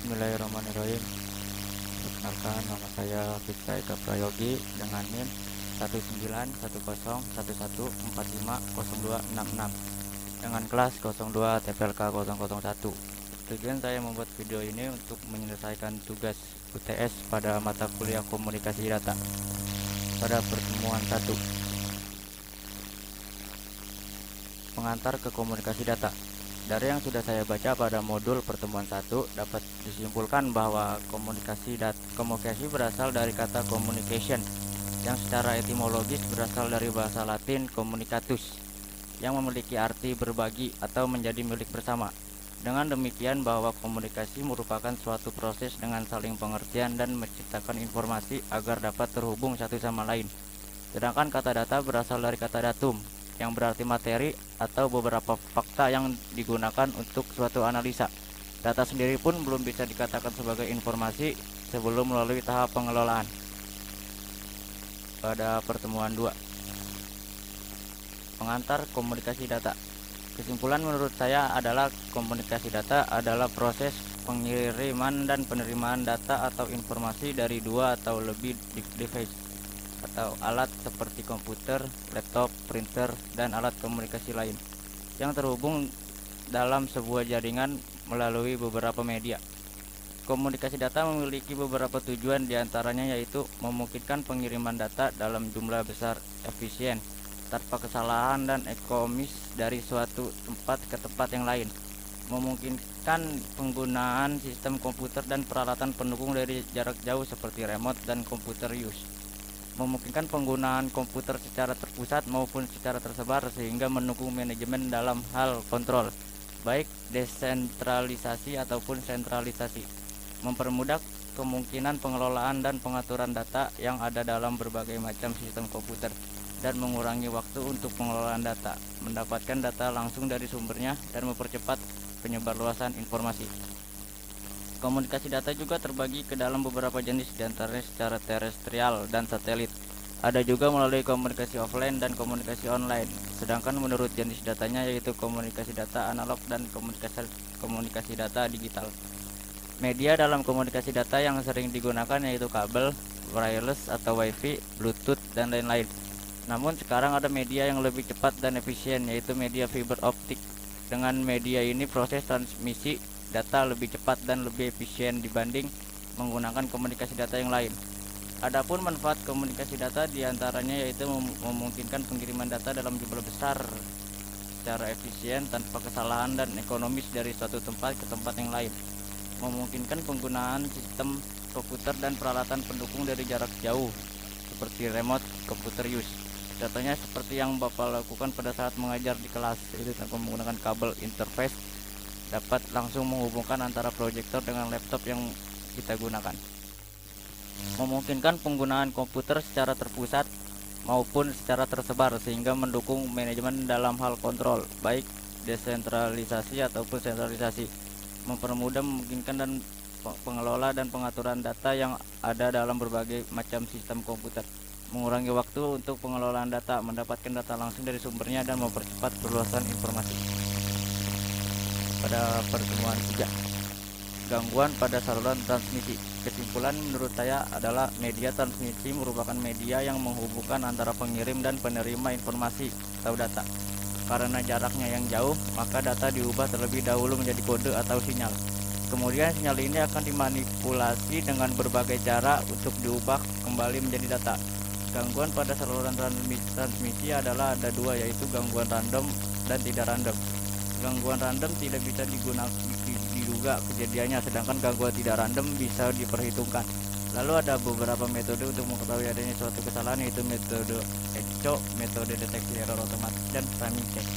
Bismillahirrahmanirrahim. Perkenalkan, nama saya Fitra Eka Prayogi dengan NIM 1910111450266 dengan kelas 02 TPLK 001. Tujuan saya membuat video ini untuk menyelesaikan tugas UTS pada mata kuliah komunikasi data pada pertemuan 1. Pengantar ke komunikasi data. Dari yang sudah saya baca pada modul pertemuan 1, dapat disimpulkan bahwa komunikasi berasal dari kata communication yang secara etimologis berasal dari bahasa Latin communicatus yang memiliki arti berbagi atau menjadi milik bersama. Dengan demikian bahwa komunikasi merupakan suatu proses dengan saling pengertian dan menciptakan informasi agar dapat terhubung satu sama lain. Sedangkan kata data berasal dari kata datum yang berarti materi atau beberapa fakta yang digunakan untuk suatu analisa. Data sendiri pun belum bisa dikatakan sebagai informasi sebelum melalui tahap pengelolaan. Pada pertemuan 2, pengantar komunikasi data. Kesimpulan menurut saya adalah komunikasi data adalah proses pengiriman dan penerimaan data atau informasi dari dua atau lebih device atau alat seperti komputer, laptop, printer, dan alat komunikasi lain yang terhubung dalam sebuah jaringan melalui beberapa media. Komunikasi data memiliki beberapa tujuan, diantaranya yaitu memungkinkan pengiriman data dalam jumlah besar efisien tanpa kesalahan dan ekonomis dari suatu tempat ke tempat yang lain, memungkinkan penggunaan sistem komputer dan peralatan pendukung dari jarak jauh seperti remote dan komputer use, memungkinkan penggunaan komputer secara terpusat maupun secara tersebar sehingga mendukung manajemen dalam hal kontrol, baik desentralisasi ataupun sentralisasi, mempermudah kemungkinan pengelolaan dan pengaturan data yang ada dalam berbagai macam sistem komputer, dan mengurangi waktu untuk pengelolaan data, mendapatkan data langsung dari sumbernya, dan mempercepat penyebarluasan informasi. Komunikasi data juga terbagi ke dalam beberapa jenis, diantaranya secara terestrial dan satelit. Ada juga melalui komunikasi offline dan komunikasi online. Sedangkan menurut jenis datanya yaitu komunikasi data analog dan komunikasi data digital. Media dalam komunikasi data yang sering digunakan yaitu kabel, wireless atau wifi, bluetooth, dan lain-lain. Namun sekarang ada media yang lebih cepat dan efisien yaitu media fiber optik. Dengan media ini proses transmisi data lebih cepat dan lebih efisien dibanding menggunakan komunikasi data yang lain. Adapun manfaat komunikasi data diantaranya yaitu memungkinkan pengiriman data dalam jumlah besar secara efisien tanpa kesalahan dan ekonomis dari suatu tempat ke tempat yang lain, memungkinkan penggunaan sistem komputer dan peralatan pendukung dari jarak jauh seperti remote computer use. Datanya seperti yang Bapak lakukan pada saat mengajar di kelas, yaitu tanpa menggunakan kabel interface, dapat langsung menghubungkan antara proyektor dengan laptop yang kita gunakan. Memungkinkan penggunaan komputer secara terpusat maupun secara tersebar sehingga mendukung manajemen dalam hal kontrol, baik desentralisasi ataupun sentralisasi. Mempermudah memungkinkan dan pengelola dan pengaturan data yang ada dalam berbagai macam sistem komputer. Mengurangi waktu untuk pengelolaan data, mendapatkan data langsung dari sumbernya, dan mempercepat perluasan informasi. Pada pertemuan 3, gangguan pada saluran transmisi. Kesimpulan menurut saya adalah media transmisi merupakan media yang menghubungkan antara pengirim dan penerima informasi atau data. Karena jaraknya yang jauh, maka data diubah terlebih dahulu menjadi kode atau sinyal. Kemudian sinyal ini akan dimanipulasi dengan berbagai cara untuk diubah kembali menjadi data. Gangguan pada saluran transmisi adalah ada dua, yaitu gangguan random dan tidak random. Gangguan random tidak bisa diduga kejadiannya, sedangkan gangguan tidak random bisa diperhitungkan. Lalu ada beberapa metode untuk mengetahui adanya suatu kesalahan, yaitu metode ECO, metode deteksi error otomatis, dan timing check.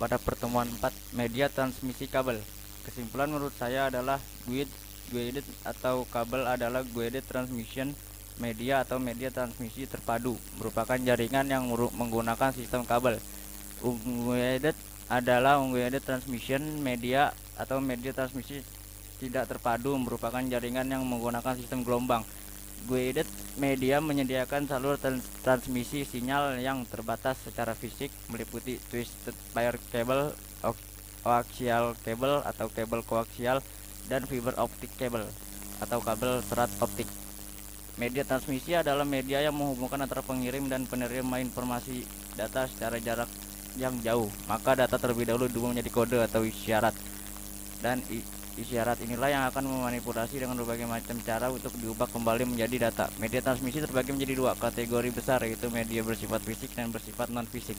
Pada pertemuan 4, media transmisi kabel. Kesimpulan menurut saya adalah guided atau kabel adalah guided transmission media atau media transmisi terpadu, merupakan jaringan yang menggunakan sistem kabel. Unguided transmission media atau media transmisi tidak terpadu, merupakan jaringan yang menggunakan sistem gelombang. Guided media menyediakan salur transmisi sinyal yang terbatas secara fisik, meliputi twisted pair cable, coaxial cable atau kabel koaksial, dan fiber optic cable atau kabel serat optik. Media transmisi adalah media yang menghubungkan antara pengirim dan penerima informasi data secara jarak yang jauh. Maka data terlebih dahulu diubah menjadi kode atau isyarat, dan isyarat inilah yang akan memanipulasi dengan berbagai macam cara untuk diubah kembali menjadi data. Media transmisi terbagi menjadi dua kategori besar, yaitu media bersifat fisik dan bersifat non fisik.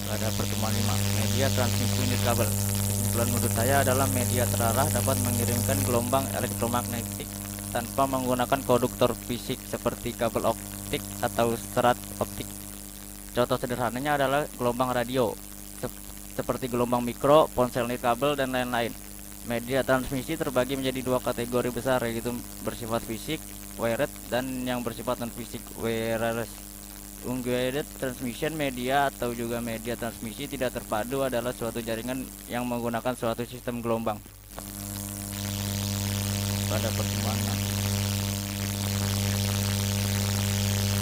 Pada pertemuan 5, media transmisi nirkabel. Kesimpulan menurut saya adalah media terarah dapat mengirimkan gelombang elektromagnetik tanpa menggunakan konduktor fisik seperti kabel optik atau serat optik. Contoh sederhananya adalah gelombang radio, seperti gelombang mikro, ponsel nirkabel, dan lain-lain. Media transmisi terbagi menjadi dua kategori besar, yaitu bersifat fisik, wired, dan yang bersifat non-fisik, wireless. Unguided transmission media atau juga media transmisi tidak terpadu adalah suatu jaringan yang menggunakan suatu sistem gelombang. Pada pertemuan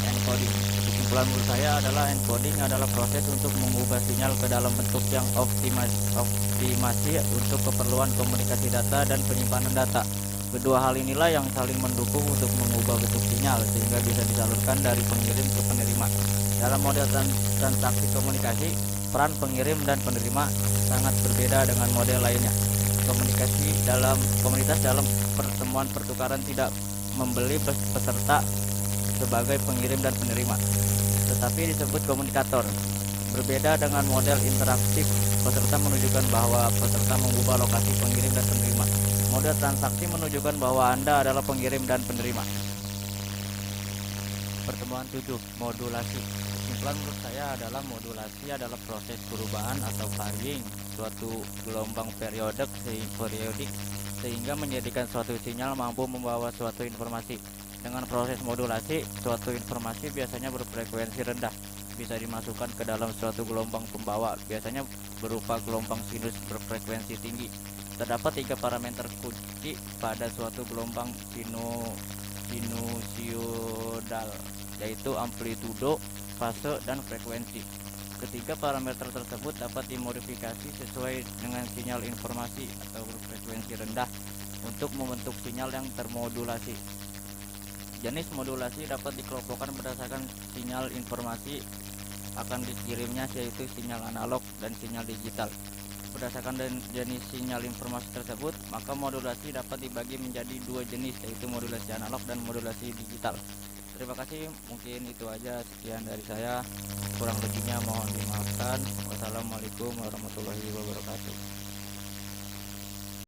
encoding. Kesimpulan menurut saya adalah encoding adalah proses untuk mengubah sinyal ke dalam bentuk yang optimasi untuk keperluan komunikasi data dan penyimpanan data. Kedua hal inilah yang saling mendukung untuk mengubah bentuk sinyal sehingga bisa disalurkan dari pengirim ke penerima. Dalam model transaksi komunikasi, peran pengirim dan penerima sangat berbeda dengan model lainnya. Komunitas dalam pertemuan pertukaran tidak membeli peserta sebagai pengirim dan penerima, tetapi disebut komunikator. Berbeda dengan model interaktif, peserta menunjukkan bahwa peserta mengubah lokasi pengirim dan penerima. Model transaksi menunjukkan bahwa Anda adalah pengirim dan penerima. Pertemuan 7, modulasi. Kesimpulan menurut saya adalah modulasi adalah proses perubahan atau varying suatu gelombang periodik sehingga menjadikan suatu sinyal mampu membawa suatu informasi. Dengan proses modulasi, suatu informasi biasanya berfrekuensi rendah bisa dimasukkan ke dalam suatu gelombang pembawa, biasanya berupa gelombang sinus berfrekuensi tinggi. Terdapat 3 parameter kunci pada suatu gelombang sinusoidal, yaitu amplitudo, fase, dan frekuensi. Ketiga parameter tersebut dapat dimodifikasi sesuai dengan sinyal informasi atau berfrekuensi rendah untuk membentuk sinyal yang termodulasi. Jenis modulasi dapat dikelompokkan berdasarkan sinyal informasi akan dikirimnya, yaitu sinyal analog dan sinyal digital. Berdasarkan jenis sinyal informasi tersebut, maka modulasi dapat dibagi menjadi 2 jenis, yaitu modulasi analog dan modulasi digital. Terima kasih, mungkin itu aja, sekian dari saya. Kurang lebihnya mohon dimaafkan. Wassalamualaikum warahmatullahi wabarakatuh.